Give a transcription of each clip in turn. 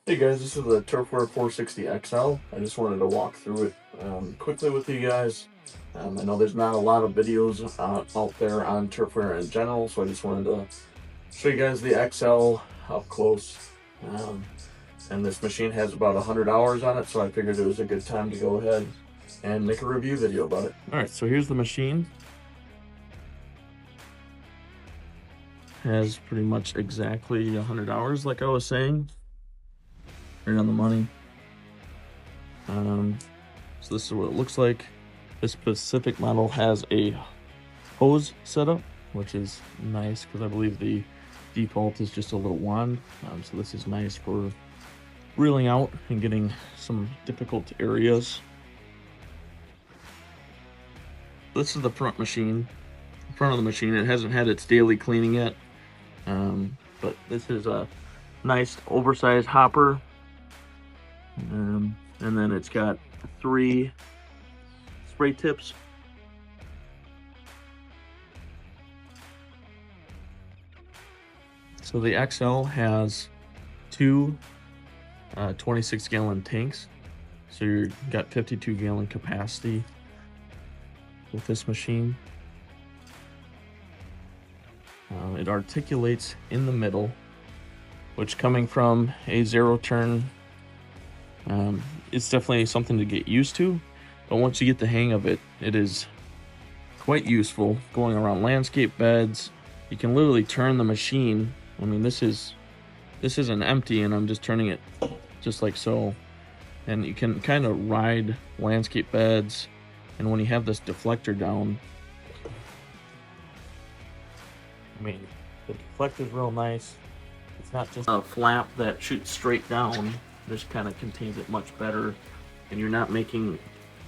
Hey guys, this is the Turfware 460XL. I just wanted to walk through it quickly with you guys. I know there's not a lot of videos out there on Turfware in general, so I just wanted to show you guys the XL up close. Um, and this machine has about 100 hours on it, so I figured it was a good time to go ahead and make a review video about it. Alright, so here's the machine. Has pretty much exactly 100 hours, like I was saying. Right on the money. So this is what it looks like. This specific model has a hose setup, which is nice because I believe the default is just a little wand. So this is nice for reeling out and getting some difficult areas. This is the front machine. The front of the machine, it hasn't had its daily cleaning yet, but this is a nice oversized hopper, and then it's got 3 spray tips. So the XL has 2 26-gallon tanks, so you've got 52-gallon capacity with this machine. It articulates in the middle, which, coming from a zero turn, it's definitely something to get used to, but once you get the hang of it, it is quite useful going around landscape beds. You can literally turn the machine. I mean, this isn't empty, and I'm just turning it just like so, and you can kind of ride landscape beds. And when you have this deflector down, I mean, the deflector's real nice. It's not just a flap that shoots straight down. This kind of contains it much better, and you're not making,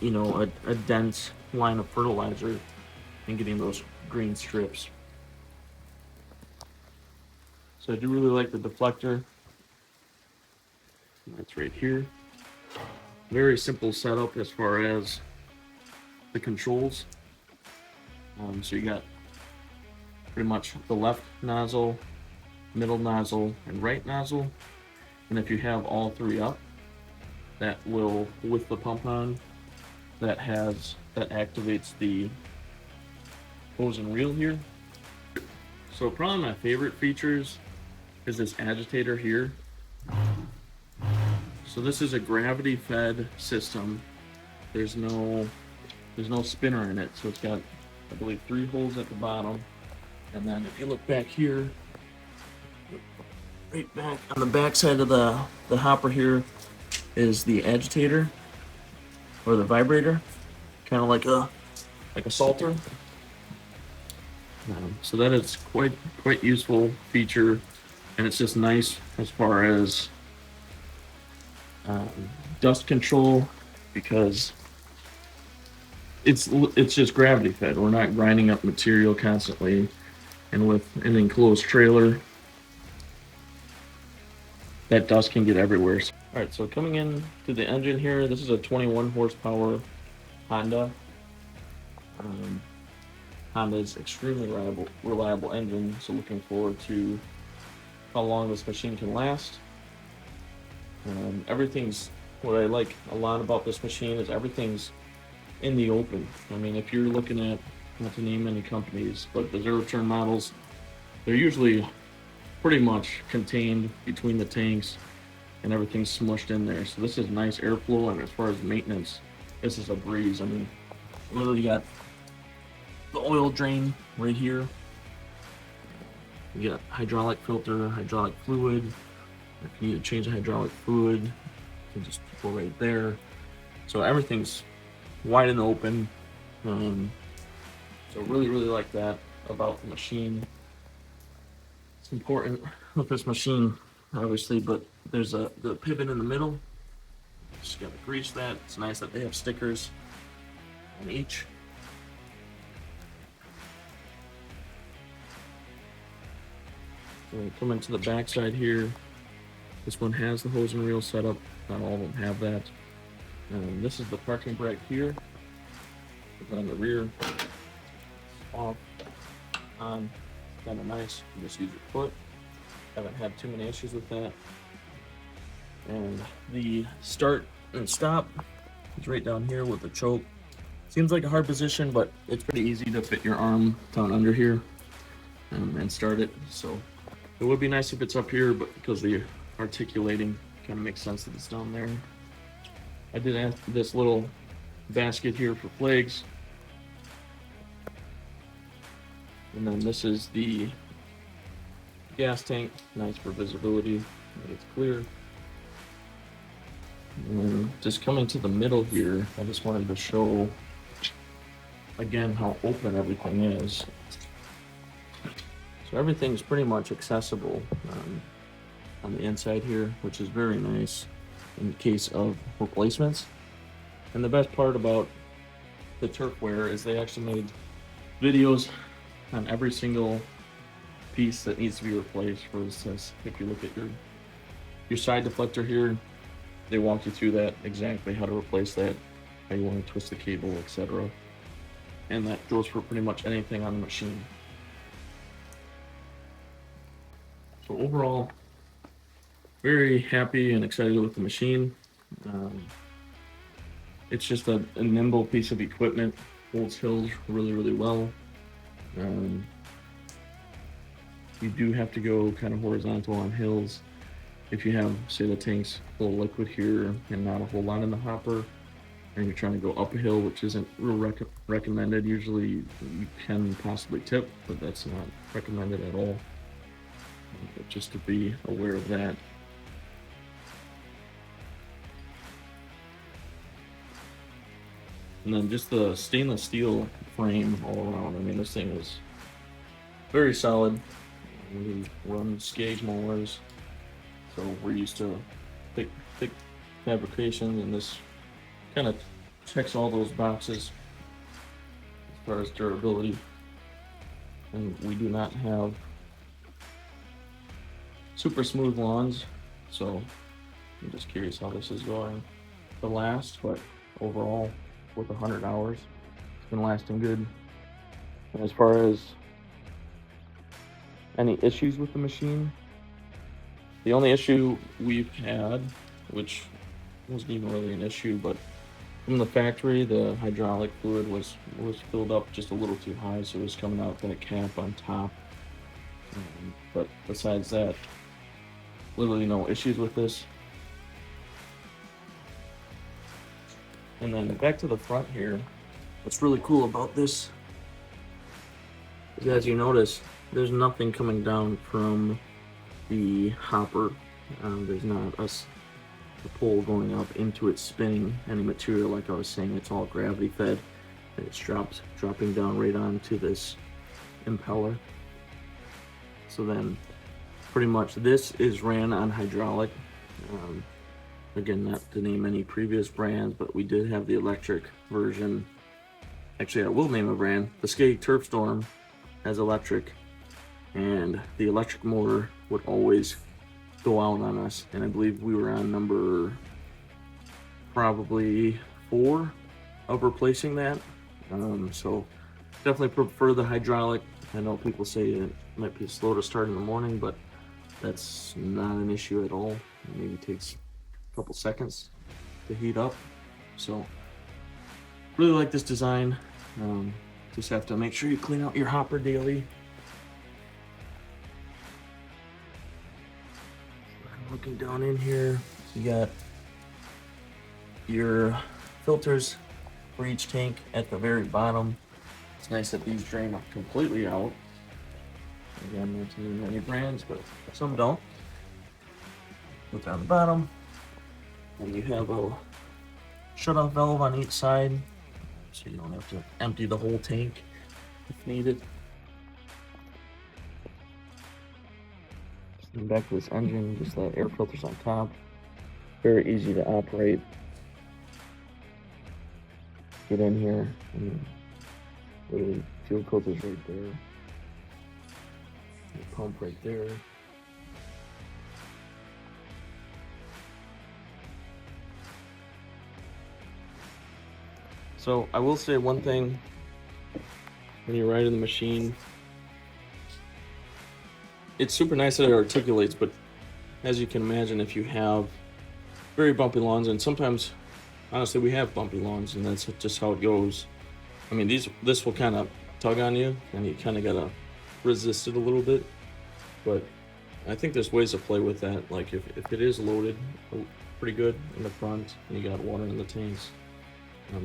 a dense line of fertilizer and getting those green strips. So I do really like the deflector. That's right here. Very simple setup as far as the controls. So you got pretty much the left nozzle, middle nozzle, and right nozzle. And if you have all 3 up, that will, with the pump on, that activates the hose and reel here. So probably my favorite features is this agitator here. So this is a gravity fed system. There's no spinner in it, so it's got, I believe, 3 holes at the bottom. And then if you look back here, right back on the back side of the hopper here is the agitator, or the vibrator, kind of like a salter. So that is quite useful feature, and it's just nice as far as dust control, because it's just gravity fed. We're not grinding up material constantly, and with an enclosed trailer, that dust can get everywhere. All right, so coming in to the engine here, this is a 21 horsepower Honda. Honda's extremely reliable engine, so looking forward to how long this machine can last. What I like a lot about this machine is everything's in the open. I mean, if you're looking at, not to name any companies, but the zero turn models, they're usually pretty much contained between the tanks and everything's smushed in there. So this is nice airflow, and as far as maintenance, this is a breeze. I mean, literally got the oil drain right here. You got hydraulic filter, hydraulic fluid. If you need to change the hydraulic fluid, you can just go right there. So everything's wide in the open. So really like that about the machine. It's important with this machine, obviously, but there's the pivot in the middle. Just gotta grease that. It's nice that they have stickers on each. So we come into the back side here. This one has the hose and reel setup. Not all of them have that. This is the parking brake here. Put on the rear. Off. On. Kind of nice. You just use your foot. Haven't had too many issues with that. And the start and stop is right down here with the choke. Seems like a hard position, but it's pretty easy to fit your arm down under here and start it. So it would be nice if it's up here, but because the articulating kind of makes sense that it's down there. I did add this little basket here for flags. And then this is the gas tank, nice for visibility, it's clear. And just coming to the middle here, I just wanted to show again how open everything is. So everything's pretty much accessible on the inside here, which is very nice in case of replacements. And the best part about the Turfware is they actually made videos on every single piece that needs to be replaced. For instance, if you look at your side deflector here, they walk you through that exactly how to replace that, how you want to twist the cable, etc. And that goes for pretty much anything on the machine. So overall, very happy and excited with the machine. It's just a nimble piece of equipment, holds hills really, really well. You do have to go kind of horizontal on hills if you have, say, the tank's full of liquid here and not a whole lot in the hopper, and you're trying to go up a hill, which isn't real recommended. Usually you can possibly tip, but that's not recommended at all. But just to be aware of that. And then just the stainless steel frame all around. I mean, this thing is very solid. We run Skage molars, so we're used to thick fabrication, and this kind of checks all those boxes as far as durability. And we do not have super smooth lawns, so I'm just curious how this is going to last, but overall, with 100 hours, it's been lasting good. And as far as any issues with the machine, the only issue we've had, which wasn't even really an issue, but from the factory, the hydraulic fluid was filled up just a little too high, so it was coming out that cap on top. But besides that, literally no issues with this. And then back to the front here, what's really cool about this is, as you notice, there's nothing coming down from the hopper. There's not a pole going up into it spinning any material. Like I was saying, it's all gravity fed, and it's dropping down right onto this impeller. So then pretty much this is ran on hydraulic. Again, not to name any previous brands, but we did have the electric version. Actually, I will name a brand. The Skage Turf Storm has electric, and the electric motor would always go out on us. And I believe we were on number probably 4 of replacing that. So definitely prefer the hydraulic. I know people say it might be slow to start in the morning, but that's not an issue at all. It maybe takes couple seconds to heat up. So really like this design. Just have to make sure you clean out your hopper daily. Looking down in here, you got your filters for each tank at the very bottom. It's nice that these drain completely out. Again, not to name any brands, but some don't. Look down the bottom. And you have a shut-off valve on each side, so you don't have to empty the whole tank if needed. And back to this engine, just that air filter's on top. Very easy to operate. Get in here, and literally fuel filter's right there. The pump right there. So I will say one thing, when you're riding the machine, it's super nice that it articulates, but as you can imagine, if you have very bumpy lawns, and sometimes, honestly, we have bumpy lawns, and that's just how it goes. I mean, this will kind of tug on you, and you kind of gotta resist it a little bit. But I think there's ways to play with that. Like if it is loaded pretty good in the front, and you got water in the tanks,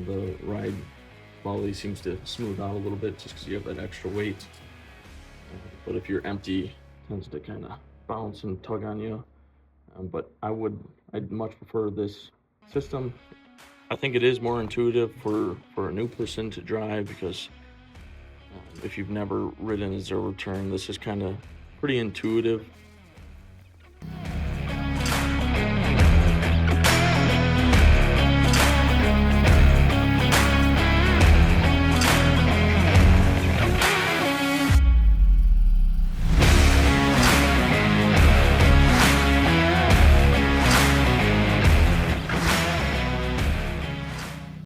the ride quality seems to smooth out a little bit just because you have that extra weight. But if you're empty, it tends to kind of bounce and tug on you. But I'd much prefer this system. I think it is more intuitive for a new person to drive because if you've never ridden a zero turn, this is kind of pretty intuitive.